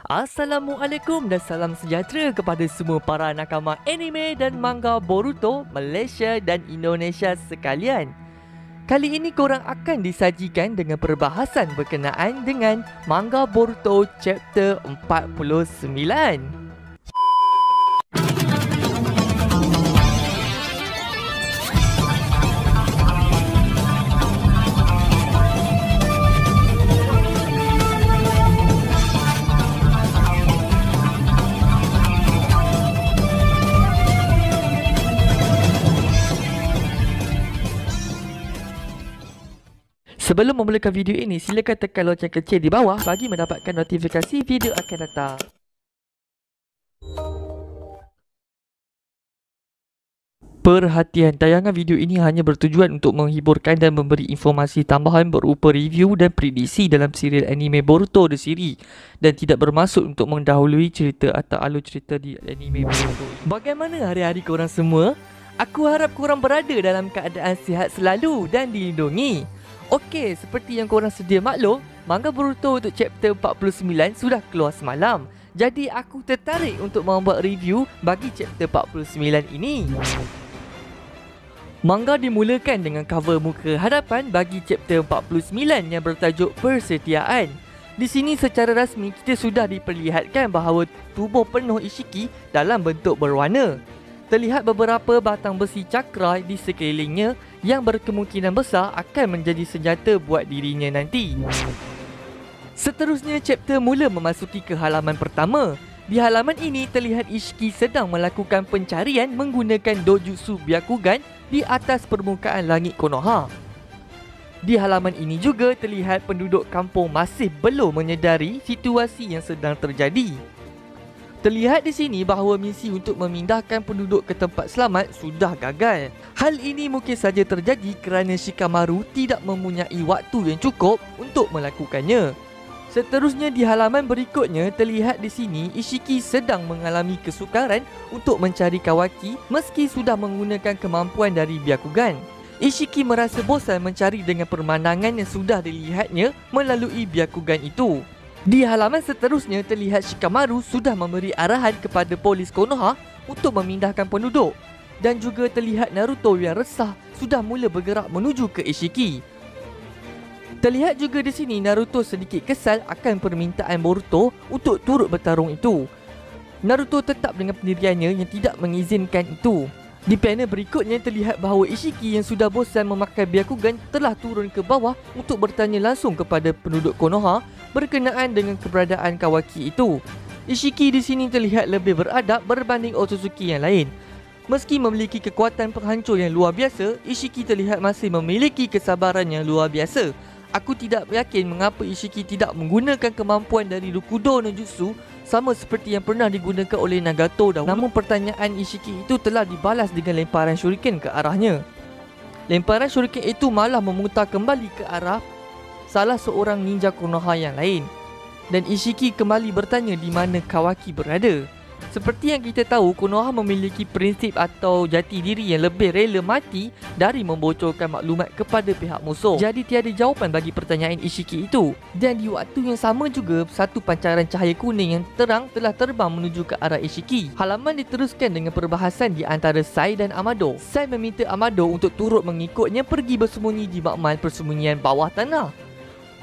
Assalamualaikum dan salam sejahtera kepada semua para nakama anime dan manga Boruto Malaysia dan Indonesia sekalian. Kali ini korang akan disajikan dengan perbahasan berkenaan dengan manga Boruto chapter 49. Sebelum memulakan video ini, silakan tekan lonceng kecil di bawah bagi mendapatkan notifikasi video akan datang. Perhatian, tayangan video ini hanya bertujuan untuk menghiburkan dan memberi informasi tambahan berupa review dan prediksi dalam serial anime Boruto The Series dan tidak bermaksud untuk mendahului cerita atau alur cerita di anime Boruto. Bagaimana hari-hari korang semua? Aku harap korang berada dalam keadaan sihat selalu dan dilindungi. Okey, seperti yang korang sedia maklum, manga Boruto untuk chapter 49 sudah keluar semalam. Jadi aku tertarik untuk membuat review bagi chapter 49 ini. Manga dimulakan dengan cover muka hadapan bagi chapter 49 yang bertajuk Persetiaan. Di sini secara rasmi kita sudah diperlihatkan bahawa tubuh penuh Ishiki dalam bentuk berwarna. Terlihat beberapa batang besi cakra di sekelilingnya yang berkemungkinan besar akan menjadi senjata buat dirinya nanti. Seterusnya, chapter mula memasuki ke halaman pertama. Di halaman ini terlihat Ishiki sedang melakukan pencarian menggunakan dojutsu Byakugan di atas permukaan langit Konoha. Di halaman ini juga terlihat penduduk kampung masih belum menyedari situasi yang sedang terjadi. Terlihat di sini bahawa misi untuk memindahkan penduduk ke tempat selamat sudah gagal. Hal ini mungkin saja terjadi kerana Shikamaru tidak mempunyai waktu yang cukup untuk melakukannya. Seterusnya di halaman berikutnya terlihat di sini Ishiki sedang mengalami kesukaran untuk mencari Kawaki meski sudah menggunakan kemampuan dari Byakugan. Ishiki merasa bosan mencari dengan pemandangan yang sudah dilihatnya melalui Byakugan itu. Di halaman seterusnya terlihat Shikamaru sudah memberi arahan kepada polis Konoha untuk memindahkan penduduk. Dan juga terlihat Naruto yang resah sudah mula bergerak menuju ke Ishiki. Terlihat juga di sini Naruto sedikit kesal akan permintaan Boruto untuk turut bertarung itu. Naruto tetap dengan pendiriannya yang tidak mengizinkan itu. Di panel berikutnya terlihat bahawa Ishiki yang sudah bosan memakai Byakugan telah turun ke bawah untuk bertanya langsung kepada penduduk Konoha berkenaan dengan keberadaan Kawaki itu. Ishiki di sini terlihat lebih beradab berbanding Otsutsuki yang lain. Meski memiliki kekuatan penghancur yang luar biasa, Ishiki terlihat masih memiliki kesabaran yang luar biasa. Aku tidak yakin mengapa Ishiki tidak menggunakan kemampuan dari Rokudo no Jutsu sama seperti yang pernah digunakan oleh Nagato dahulu. Namun pertanyaan Ishiki itu telah dibalas dengan lemparan shuriken ke arahnya. Lemparan shuriken itu malah memutar kembali ke arah salah seorang ninja Konoha yang lain. Dan Ishiki kembali bertanya di mana Kawaki berada. Seperti yang kita tahu, Konoha memiliki prinsip atau jati diri yang lebih rela mati dari membocorkan maklumat kepada pihak musuh. Jadi tiada jawapan bagi pertanyaan Ishiki itu. Dan di waktu yang sama juga, satu pancaran cahaya kuning yang terang telah terbang menuju ke arah Ishiki. Halaman diteruskan dengan perbahasan di antara Sai dan Amado. Sai meminta Amado untuk turut mengikutnya pergi bersembunyi di makmal persembunyian bawah tanah.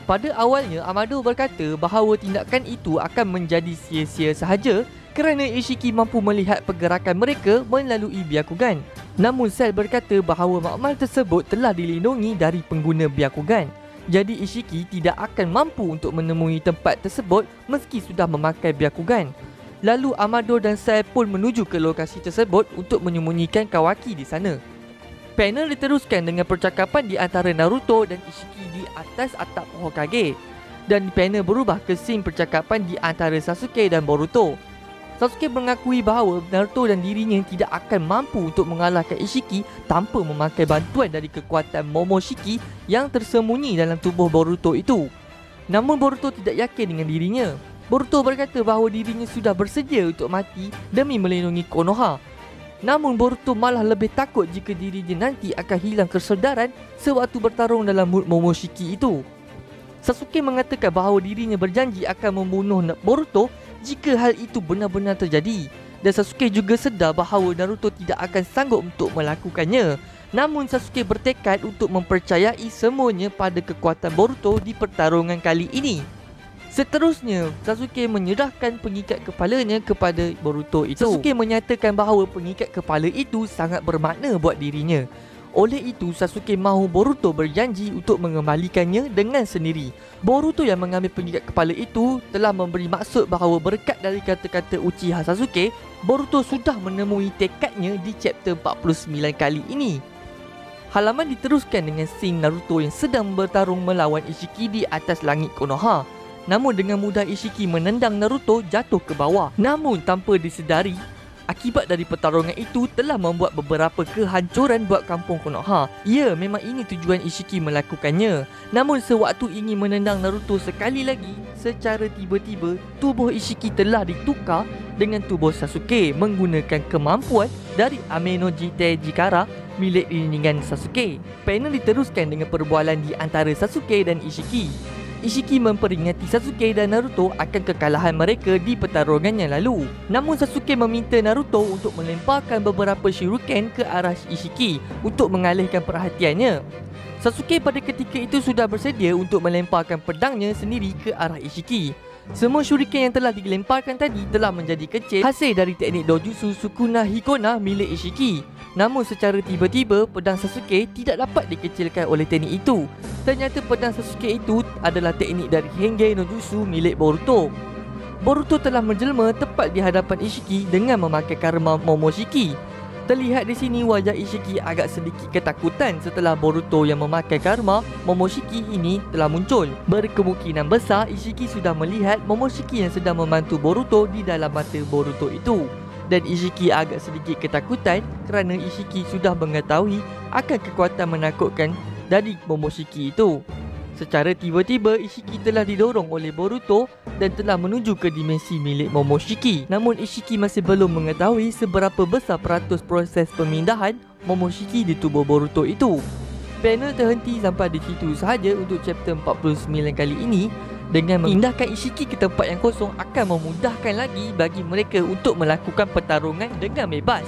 Pada awalnya, Amado berkata bahawa tindakan itu akan menjadi sia-sia sahaja kerana Ishiki mampu melihat pergerakan mereka melalui Byakugan. Namun Sai berkata bahawa makmal tersebut telah dilindungi dari pengguna Byakugan. Jadi Ishiki tidak akan mampu untuk menemui tempat tersebut meski sudah memakai Byakugan. Lalu Amado dan Sai pun menuju ke lokasi tersebut untuk menyembunyikan Kawaki di sana. Panel diteruskan dengan percakapan di antara Naruto dan Ishiki di atas atap Hokage. Dan panel berubah ke scene percakapan di antara Sasuke dan Boruto. Sasuke mengakui bahawa Naruto dan dirinya tidak akan mampu untuk mengalahkan Ishiki tanpa memakai bantuan dari kekuatan Momoshiki yang tersembunyi dalam tubuh Boruto itu. Namun Boruto tidak yakin dengan dirinya. Boruto berkata bahawa dirinya sudah bersedia untuk mati demi melindungi Konoha. Namun Boruto malah lebih takut jika dirinya nanti akan hilang kesedaran sewaktu bertarung dalam mood Momoshiki itu. Sasuke mengatakan bahawa dirinya berjanji akan membunuh Boruto jika hal itu benar-benar terjadi. Dan Sasuke juga sedar bahawa Naruto tidak akan sanggup untuk melakukannya. Namun Sasuke bertekad untuk mempercayai semuanya pada kekuatan Boruto di pertarungan kali ini. Seterusnya, Sasuke menyerahkan pengikat kepalanya kepada Boruto itu. Sasuke menyatakan bahawa pengikat kepala itu sangat bermakna buat dirinya. Oleh itu, Sasuke mahu Boruto berjanji untuk mengembalikannya dengan sendiri. Boruto yang mengambil pengikat kepala itu telah memberi maksud bahawa berkat dari kata-kata Uchiha Sasuke, Boruto sudah menemui tekadnya di chapter 49 kali ini. Halaman diteruskan dengan scene Naruto yang sedang bertarung melawan Ishiki di atas langit Konoha. Namun dengan mudah Ishiki menendang Naruto jatuh ke bawah. Namun tanpa disedari, akibat dari pertarungan itu telah membuat beberapa kehancuran buat kampung Konoha. Ya, memang ini tujuan Ishiki melakukannya. Namun sewaktu ingin menendang Naruto sekali lagi, secara tiba-tiba tubuh Ishiki telah ditukar dengan tubuh Sasuke menggunakan kemampuan dari Ame no Jitejikara milik Rinnegan Sasuke. Panel diteruskan dengan perbualan di antara Sasuke dan Ishiki. Ishiki memperingati Sasuke dan Naruto akan kekalahan mereka di pertarungan yang lalu. Namun Sasuke meminta Naruto untuk melemparkan beberapa shuriken ke arah Ishiki untuk mengalihkan perhatiannya. Sasuke pada ketika itu sudah bersedia untuk melemparkan pedangnya sendiri ke arah Ishiki. Semua shuriken yang telah dilemparkan tadi telah menjadi kecil hasil dari teknik dojutsu Sukuna Hikona milik Ishiki. Namun secara tiba-tiba pedang Sasuke tidak dapat dikecilkan oleh teknik itu. Ternyata pedang Sasuke itu adalah teknik dari Henge no Jutsu milik Boruto. Boruto telah menjelma tepat di hadapan Ishiki dengan memakai karma Momoshiki. Terlihat di sini wajah Ishiki agak sedikit ketakutan setelah Boruto yang memakai karma Momoshiki ini telah muncul. Berkemungkinan besar Ishiki sudah melihat Momoshiki yang sedang membantu Boruto di dalam mata Boruto itu. Dan Ishiki agak sedikit ketakutan kerana Ishiki sudah mengetahui akan kekuatan menakutkan dari Momoshiki itu. Secara tiba-tiba Ishiki telah didorong oleh Boruto dan telah menuju ke dimensi milik Momoshiki. Namun Ishiki masih belum mengetahui seberapa besar peratus proses pemindahan Momoshiki di tubuh Boruto itu. Panel terhenti sampai di situ sahaja untuk chapter 49 kali ini. Dengan memindahkan Ishiki ke tempat yang kosong akan memudahkan lagi bagi mereka untuk melakukan pertarungan dengan bebas.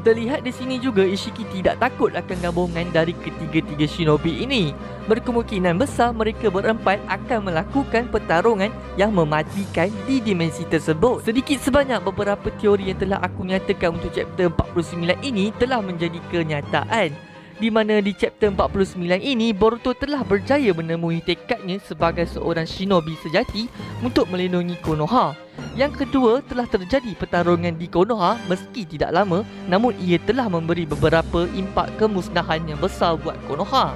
Terlihat di sini juga Ishiki tidak takut akan gabungan dari ketiga-tiga shinobi ini. Berkemungkinan besar mereka berempat akan melakukan pertarungan yang mematikan di dimensi tersebut. Sedikit sebanyak beberapa teori yang telah aku nyatakan untuk chapter 49 ini telah menjadi kenyataan. Di mana di chapter 49 ini Boruto telah berjaya menemui tekadnya sebagai seorang shinobi sejati untuk melindungi Konoha. Yang kedua, telah terjadi pertarungan di Konoha meski tidak lama, namun ia telah memberi beberapa impak kemusnahan yang besar buat Konoha.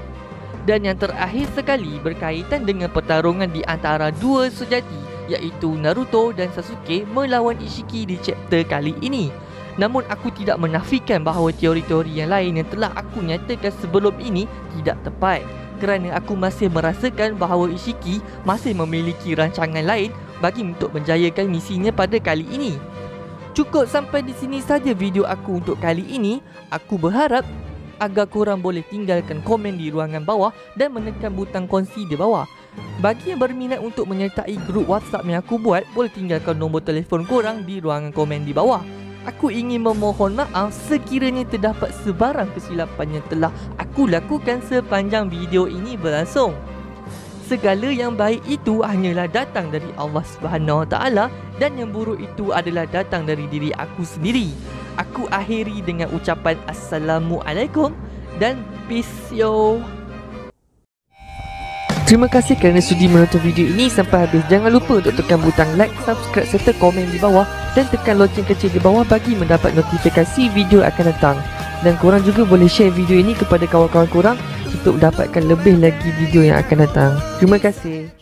Dan yang terakhir sekali berkaitan dengan pertarungan di antara dua sejati, iaitu Naruto dan Sasuke melawan Ishiki di chapter kali ini. Namun aku tidak menafikan bahawa teori-teori yang lain yang telah aku nyatakan sebelum ini tidak tepat, kerana aku masih merasakan bahawa Ishiki masih memiliki rancangan lain bagi untuk menjayakan misinya pada kali ini. Cukup sampai di sini saja video aku untuk kali ini. Aku berharap agar korang boleh tinggalkan komen di ruangan bawah dan menekan butang kongsi di bawah. Bagi yang berminat untuk menyertai grup WhatsApp yang aku buat, boleh tinggalkan nombor telefon korang di ruangan komen di bawah. Aku ingin memohon maaf sekiranya terdapat sebarang kesilapan yang telah aku lakukan sepanjang video ini berlangsung. Segala yang baik itu hanyalah datang dari Allah Subhanahu Wa Taala dan yang buruk itu adalah datang dari diri aku sendiri. Aku akhiri dengan ucapan Assalamualaikum dan peace yo. Terima kasih kerana sudi menonton video ini sampai habis. Jangan lupa untuk tekan butang like, subscribe serta komen di bawah dan tekan loceng kecil di bawah bagi mendapat notifikasi video akan datang. Dan korang juga boleh share video ini kepada kawan-kawan korang untuk mendapatkan lebih lagi video yang akan datang. Terima kasih.